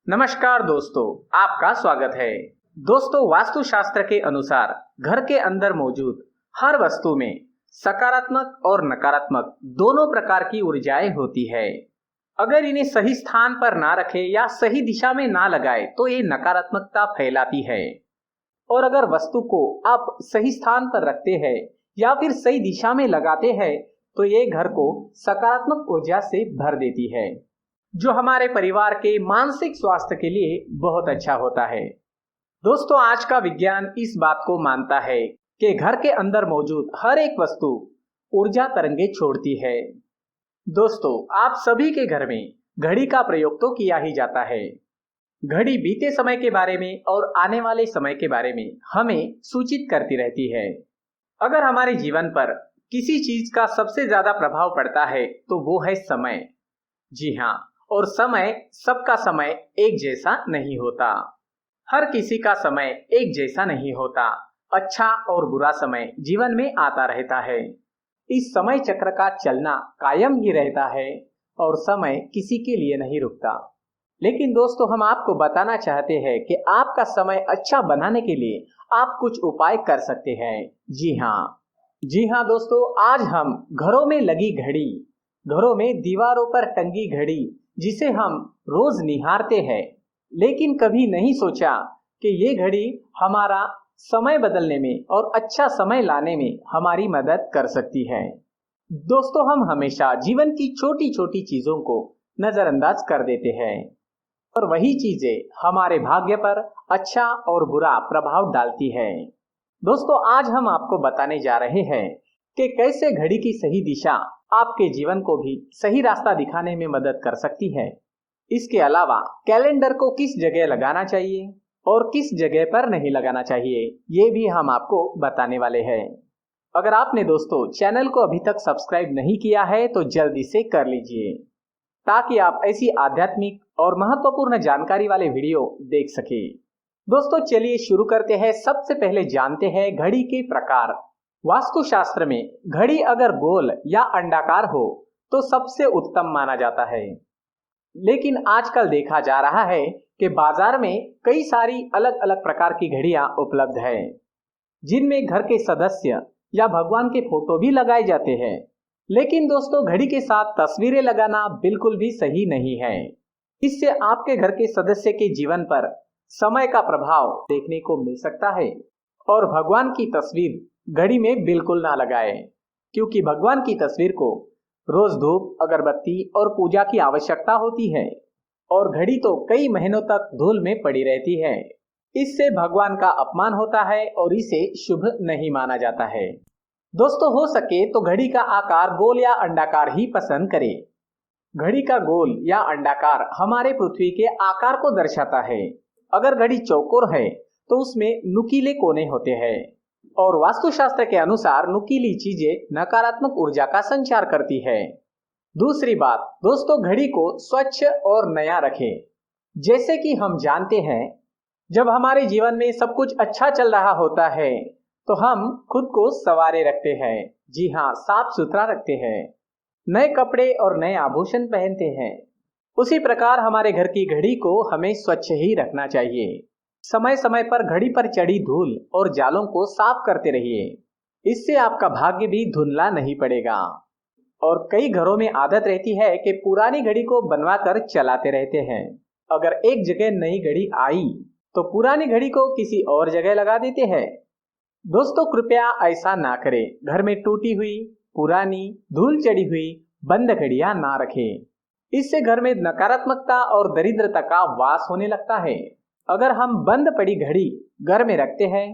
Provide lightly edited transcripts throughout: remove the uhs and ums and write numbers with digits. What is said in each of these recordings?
नमस्कार दोस्तों, आपका स्वागत है। दोस्तों, वास्तुशास्त्र के अनुसार घर के अंदर मौजूद हर वस्तु में सकारात्मक और नकारात्मक दोनों प्रकार की ऊर्जाएं होती है। अगर इन्हें सही स्थान पर ना रखें या सही दिशा में ना लगाए तो ये नकारात्मकता फैलाती है। और अगर वस्तु को आप सही स्थान पर रखते हैं या फिर सही दिशा में लगाते हैं तो ये घर को सकारात्मक ऊर्जा से भर देती है, जो हमारे परिवार के मानसिक स्वास्थ्य के लिए बहुत अच्छा होता है। दोस्तों, आज का विज्ञान इस बात को मानता है कि घर के अंदर मौजूद हर एक वस्तु ऊर्जा तरंगे छोड़ती है। दोस्तों, आप सभी के घर में घड़ी का प्रयोग तो किया ही जाता है। घड़ी बीते समय के बारे में और आने वाले समय के बारे में हमें सूचित करती रहती है। अगर हमारे जीवन पर किसी चीज का सबसे ज्यादा प्रभाव पड़ता है तो वो है समय। जी हाँ, और समय, सबका समय एक जैसा नहीं होता। हर किसी का समय एक जैसा नहीं होता। अच्छा और बुरा समय जीवन में आता रहता है। इस समय चक्र का चलना कायम ही रहता है और समय किसी के लिए नहीं रुकता। लेकिन दोस्तों, हम आपको बताना चाहते हैं कि आपका समय अच्छा बनाने के लिए आप कुछ उपाय कर सकते हैं। जी हाँ दोस्तों, आज हम घरों में लगी घड़ी, घरों में दीवारों पर टंगी घड़ी जिसे हम रोज निहारते हैं, लेकिन कभी नहीं सोचा कि ये घड़ी हमारा समय बदलने में और अच्छा समय लाने में हमारी मदद कर सकती है। दोस्तों, हम हमेशा जीवन की छोटी छोटी चीजों को नजरअंदाज कर देते हैं और वही चीजें हमारे भाग्य पर अच्छा और बुरा प्रभाव डालती है। दोस्तों, आज हम आपको बताने जा रहे हैं कि कैसे घड़ी की सही दिशा आपके जीवन को भी सही रास्ता दिखाने में मदद कर सकती है। इसके अलावा कैलेंडर को किस जगह लगाना चाहिए और किस जगह पर नहीं लगाना चाहिए, ये भी हम आपको बताने वाले हैं। अगर आपने दोस्तों चैनल को अभी तक सब्सक्राइब नहीं किया है तो जल्दी से कर लीजिए, ताकि आप ऐसी आध्यात्मिक और महत्वपूर्ण जानकारी वाले वीडियो देख सके। दोस्तों, चलिए शुरू करते हैं। सबसे पहले जानते हैं घड़ी के प्रकार। वास्तुशास्त्र में घड़ी अगर गोल या अंडाकार हो तो सबसे उत्तम माना जाता है, लेकिन आजकल देखा जा रहा है कि बाजार में कई सारी अलग अलग प्रकार की घड़ियां उपलब्ध है, जिनमें घर के सदस्य या भगवान के फोटो भी लगाए जाते हैं। लेकिन दोस्तों, घड़ी के साथ तस्वीरें लगाना बिल्कुल भी सही नहीं है। इससे आपके घर के सदस्य के जीवन पर समय का प्रभाव देखने को मिल सकता है। और भगवान की तस्वीर घड़ी में बिल्कुल ना लगाएं, क्योंकि भगवान की तस्वीर को रोज धूप, अगरबत्ती और पूजा की आवश्यकता होती है और घड़ी तो कई महीनों तक धूल में पड़ी रहती है। इससे भगवान का अपमान होता है और इसे शुभ नहीं माना जाता है। दोस्तों, हो सके तो घड़ी का आकार गोल या अंडाकार ही पसंद करें। घड़ी का गोल या अंडाकार हमारे पृथ्वी के आकार को दर्शाता है। अगर घड़ी चौकोर है तो उसमें नुकीले कोने होते हैं और वास्तुशास्त्र के अनुसार नुकीली चीजें नकारात्मक ऊर्जा का संचार करती है। दूसरी बात दोस्तों, घड़ी को स्वच्छ और नया रखें। जैसे कि हम जानते हैं, जब हमारे जीवन में सब कुछ अच्छा चल रहा होता है तो हम खुद को संवारे रखते हैं। जी हाँ, साफ सुथरा रखते हैं, नए कपड़े और नए आभूषण पहनते हैं। उसी प्रकार हमारे घर की घड़ी को हमें स्वच्छ ही रखना चाहिए। समय समय पर घड़ी पर चढ़ी धूल और जालों को साफ करते रहिए। इससे आपका भाग्य भी धुंधला नहीं पड़ेगा। और कई घरों में आदत रहती है कि पुरानी घड़ी को बनवा कर चलाते रहते हैं। अगर एक जगह नई घड़ी आई तो पुरानी घड़ी को किसी और जगह लगा देते हैं। दोस्तों, कृपया ऐसा ना करें। घर में टूटी हुई, पुरानी, धूल चढ़ी हुई बंद घड़ियां ना रखें। इससे घर में नकारात्मकता और दरिद्रता का वास होने लगता है। अगर हम बंद पड़ी घड़ी घर में रखते हैं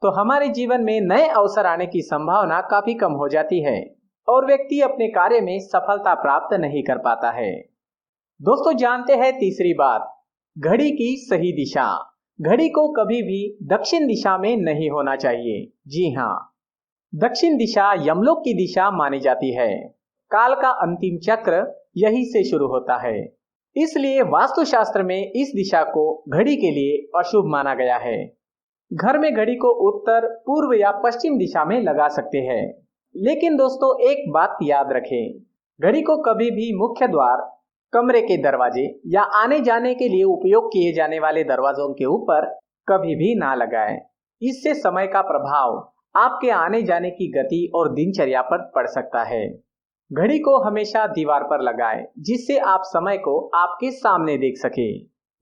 तो हमारे जीवन में नए अवसर आने की संभावना काफी कम हो जाती है और व्यक्ति अपने कार्य में सफलता प्राप्त नहीं कर पाता है। दोस्तों, जानते हैं तीसरी बात, घड़ी की सही दिशा। घड़ी को कभी भी दक्षिण दिशा में नहीं होना चाहिए। जी हाँ, दक्षिण दिशा यमलोक की दिशा मानी जाती है। काल का अंतिम चक्र यही से शुरू होता है। इसलिए वास्तुशास्त्र में इस दिशा को घड़ी के लिए अशुभ माना गया है। घर में घड़ी को उत्तर, पूर्व या पश्चिम दिशा में लगा सकते हैं। लेकिन दोस्तों, एक बात याद रखें, घड़ी को कभी भी मुख्य द्वार कमरे के दरवाजे या आने जाने के लिए उपयोग किए जाने वाले दरवाजों के ऊपर कभी भी ना लगाएं। इससे समय का प्रभाव आपके आने जाने की गति और दिनचर्या पर पड़ सकता है। घड़ी को हमेशा दीवार पर लगाएं, जिससे आप समय को आपके सामने देख सके।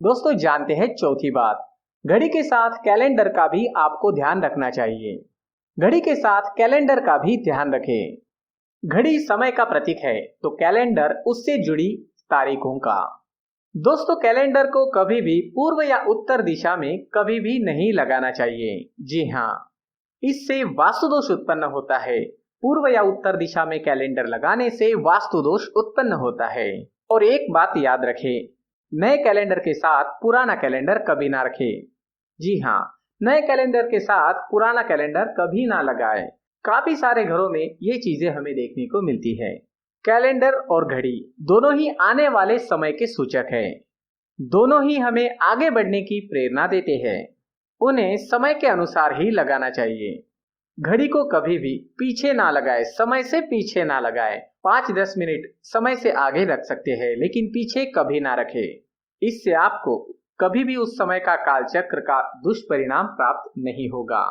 दोस्तों, जानते हैं चौथी बात, घड़ी के साथ कैलेंडर का भी आपको ध्यान रखना चाहिए। घड़ी के साथ कैलेंडर का भी ध्यान रखें। घड़ी समय का प्रतीक है, तो कैलेंडर उससे जुड़ी तारीखों का। दोस्तों, कैलेंडर को कभी भी पूर्व या उत्तर दिशा में कभी भी नहीं लगाना चाहिए। जी हाँ, इससे वास्तु दोष उत्पन्न होता है। पूर्व या उत्तर दिशा में कैलेंडर लगाने से वास्तु दोष उत्पन्न होता है। और एक बात याद रखें, नए कैलेंडर के साथ पुराना कैलेंडर कभी ना रखें। जी हाँ, नए कैलेंडर के साथ पुराना कैलेंडर कभी ना लगाएं। काफी सारे घरों में ये चीजें हमें देखने को मिलती है। कैलेंडर और घड़ी दोनों ही आने वाले समय के सूचक हैं। दोनों ही हमें आगे बढ़ने की प्रेरणा देते हैं। उन्हें समय के अनुसार ही लगाना चाहिए। घड़ी को कभी भी पीछे ना लगाए, समय से पीछे ना लगाए। 5-10 मिनट समय से आगे रख सकते हैं, लेकिन पीछे कभी ना रखे। इससे आपको कभी भी उस समय का कालचक्र का दुष्परिणाम प्राप्त नहीं होगा।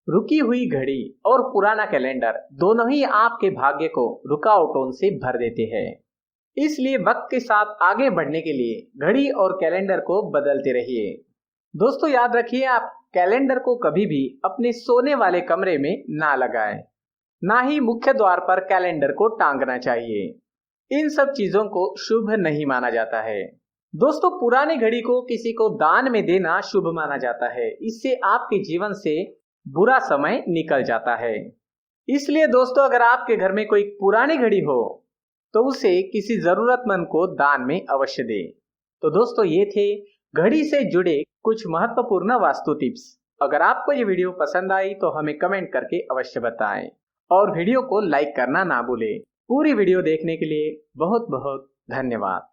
रुकी हुई घड़ी और पुराना कैलेंडर दोनों ही आपके भाग्य को रुकावटों से भर देते हैं। इसलिए वक्त के साथ आगे बढ़ने के लिए घड़ी और कैलेंडर को बदलते रहिए। दोस्तों, याद रखिए, आप कैलेंडर को कभी भी अपने सोने वाले कमरे में ना लगाएं। ना ही मुख्य द्वार पर कैलेंडर को टांगना चाहिए। इन सब चीजों को शुभ नहीं माना जाता है। दोस्तों, पुरानी घड़ी को किसी को दान में देना शुभ माना जाता है। इससे आपके जीवन से बुरा समय निकल जाता है। इसलिए दोस्तों, अगर आपके घर में कोई पुरानी घड़ी हो तो उसे किसी जरूरतमंद को दान में अवश्य दें। तो दोस्तों, ये थे घड़ी से जुड़े कुछ महत्वपूर्ण वास्तु टिप्स। अगर आपको ये वीडियो पसंद आई तो हमें कमेंट करके अवश्य बताएं और वीडियो को लाइक करना ना भूलें। पूरी वीडियो देखने के लिए बहुत बहुत धन्यवाद।